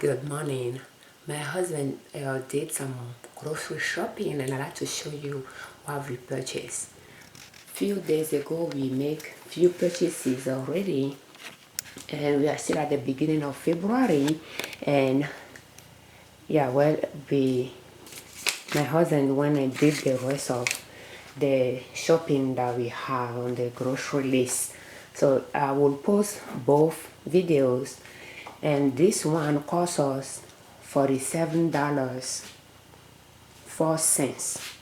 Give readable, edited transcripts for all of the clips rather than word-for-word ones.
Good morning. My husband did some grocery shopping and I'd like to show you what we purchased. Few days ago we make few purchases already and we are still at the beginning of February, and yeah, well, my husband went and did the rest of the shopping that we have on the grocery list. So I will post both videos, and this one cost us $47.04.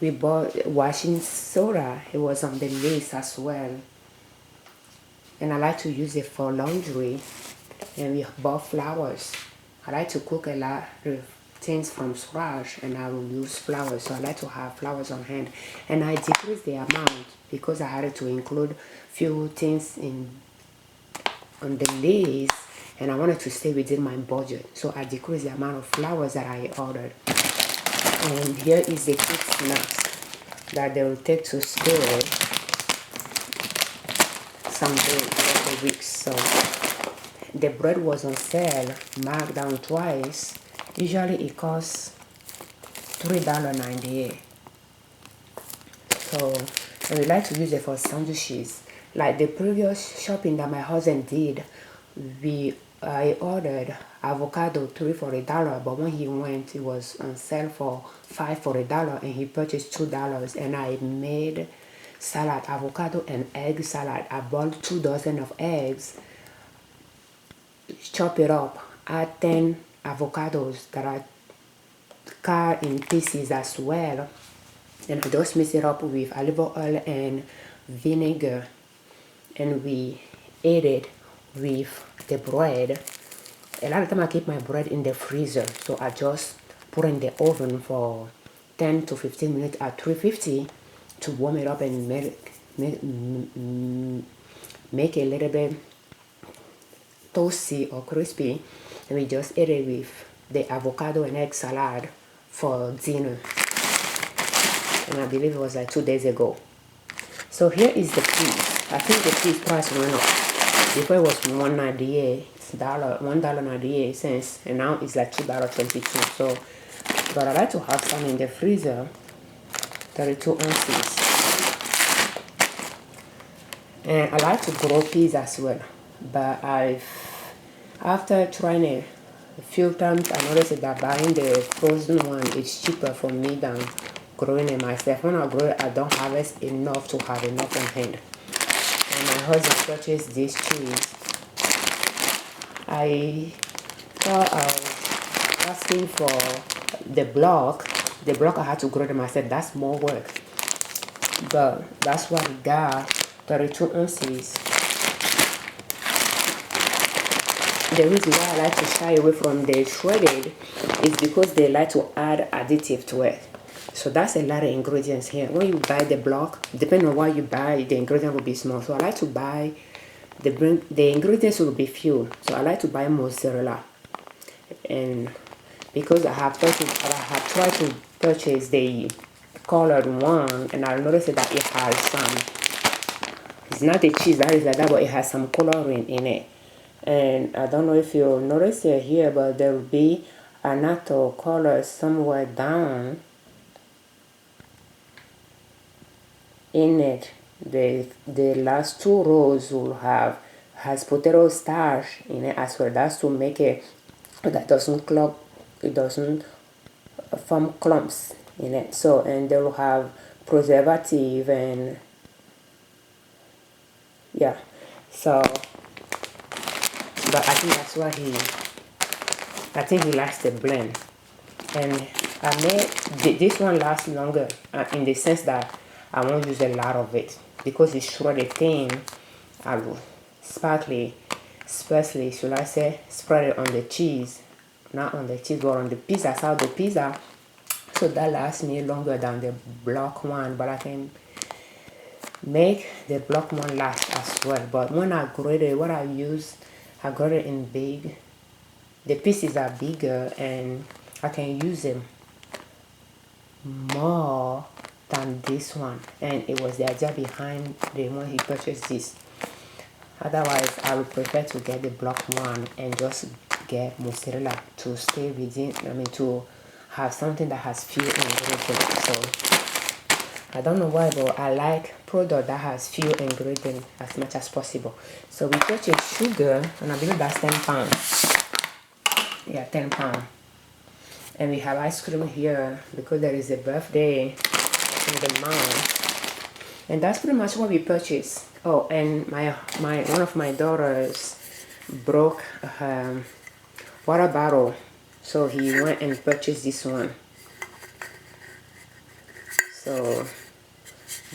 We bought washing soda. It was on the list as well, and I like to use it for laundry. And we bought flowers. I like to cook a lot of things from scratch and I will use flowers, so I like to have flowers on hand. And I decreased the amount because I had to include few things on the list and I wanted to stay within my budget, so I decreased the amount of flowers that I ordered. And here is the kids snacks that they will take to school some days of the week. So the bread was on sale, marked down twice. Usually it costs $3.98. So I would like to use it for sandwiches. Like the previous shopping that my husband did, I ordered avocado 3 for $1, but when he went, it was on sale for 5 for $1, and he purchased $2. And I made salad, avocado and egg salad. I bought 2 dozen of eggs, chop it up, add 10 avocados that I cut in pieces as well, and I just mix it up with olive oil and vinegar, and we ate it with the bread. A lot of time I keep my bread in the freezer, so I just put it in the oven for 10 to 15 minutes at 350 to warm it up and make it a little bit toasty or crispy, and we just ate it with the avocado and egg salad for dinner. And I believe it was like 2 days ago. So here is the peas. I think the peas price went up. Before it was $1.98, and now it's like $2.22. So, but I like to have some in the freezer, 32 ounces. And I like to grow peas as well, but after trying it a few times, I noticed that buying the frozen one is cheaper for me than growing it myself. When I grow it, I don't harvest enough to have enough on hand. And my husband purchased this cheese. I thought I was asking for the block. The block I had to grow it myself. That's more work, but that's what he got, 32 ounces. The reason why I like to shy away from the shredded is because they like to add additive to it. So that's a lot of ingredients here. When you buy the block, depending on what you buy, the ingredient will be small. So I like to buy the ingredients will be few. So I like to buy mozzarella, and because I have tried to purchase the colored one, and I noticed that it has some. It's not a cheese that is like that, but it has some coloring in it. And I don't know if you'll notice it here, but there will be another color somewhere down in it. The last 2 rows will has potato starch in it as well. That's to make it that doesn't clog, it doesn't form clumps in it. So, and they will have preservative and yeah. So, but I think that's what I think he likes the blend. And I made this one last longer in the sense that I won't use a lot of it because it's shredded thin. I will sparsely, should I say, spread it on the cheese, not on the cheese but on the pizza, the pizza, so that lasts me longer than the block one. But I can make the block one last as well. But when I grate it, what I use, I grate it in big. The pieces are bigger and I can use them more than this one, and it was the idea behind the one he purchased this. Otherwise I would prefer to get the block one and just get mozzarella to stay within, to have something that has few ingredients. So I don't know why, but I like product that has few ingredients as much as possible. So we purchased sugar, and I believe that's 10 pounds. Yeah, 10 pounds. And we have ice cream here because there is a birthday in the month. And that's pretty much what we purchased. Oh, and my one of my daughters broke her water bottle, so he went and purchased this one. So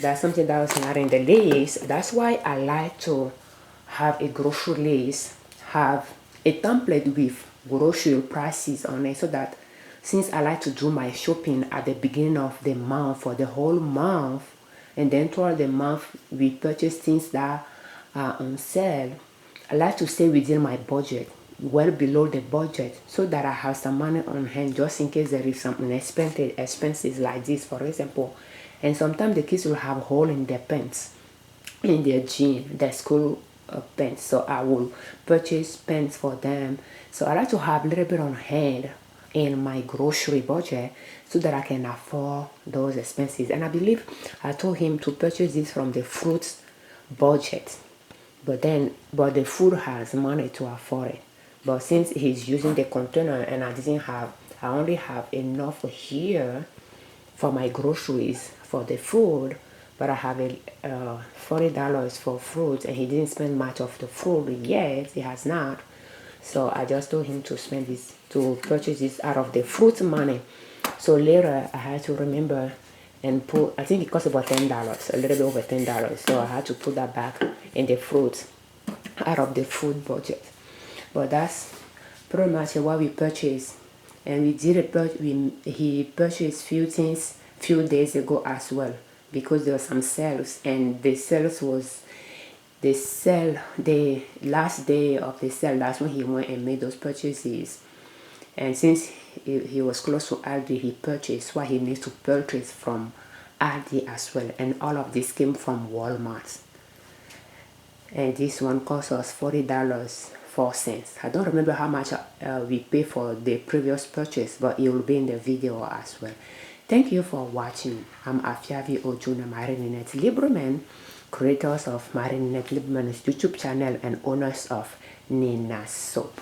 that's something that was not in the list. That's why I like to have a grocery list, have a template with grocery prices on it, so that since I like to do my shopping at the beginning of the month for the whole month, and then throughout the month we purchase things that are on sale, I like to stay within my budget, well below the budget, so that I have some money on hand just in case there is some unexpected expenses like this, for example. And sometimes the kids will have hole in their pants, in their jeans, their school pants, so I will purchase pants for them. So I like to have a little bit on hand in my grocery budget so that I can afford those expenses. And I believe I told him to purchase this from the fruits budget, but the food has money to afford it. But since he's using the container and I only have enough here for my groceries for the food, but I have a $40 for fruit, and he didn't spend much of the food yet. He has not. So I just told him to spend this, to purchase this out of the fruit money. So later I had to remember and put, I think it cost about $10, a little bit over $10. So I had to put that back in the fruit out of the food budget. But that's pretty much what we purchased. And he purchased few things few days ago as well, because there were some sales, and the sales was the last day of the sale. That's when he went and made those purchases. And since he was close to Aldi, he purchased what he needs to purchase from Aldi as well. And all of this came from Walmart. And this one cost us $40.04. I don't remember how much we paid for the previous purchase, but it will be in the video as well. Thank you for watching. I'm Afiavi Ojuna Marininette Liberman, creators of Marininette Liberman's YouTube channel and owners of Nina's Soap.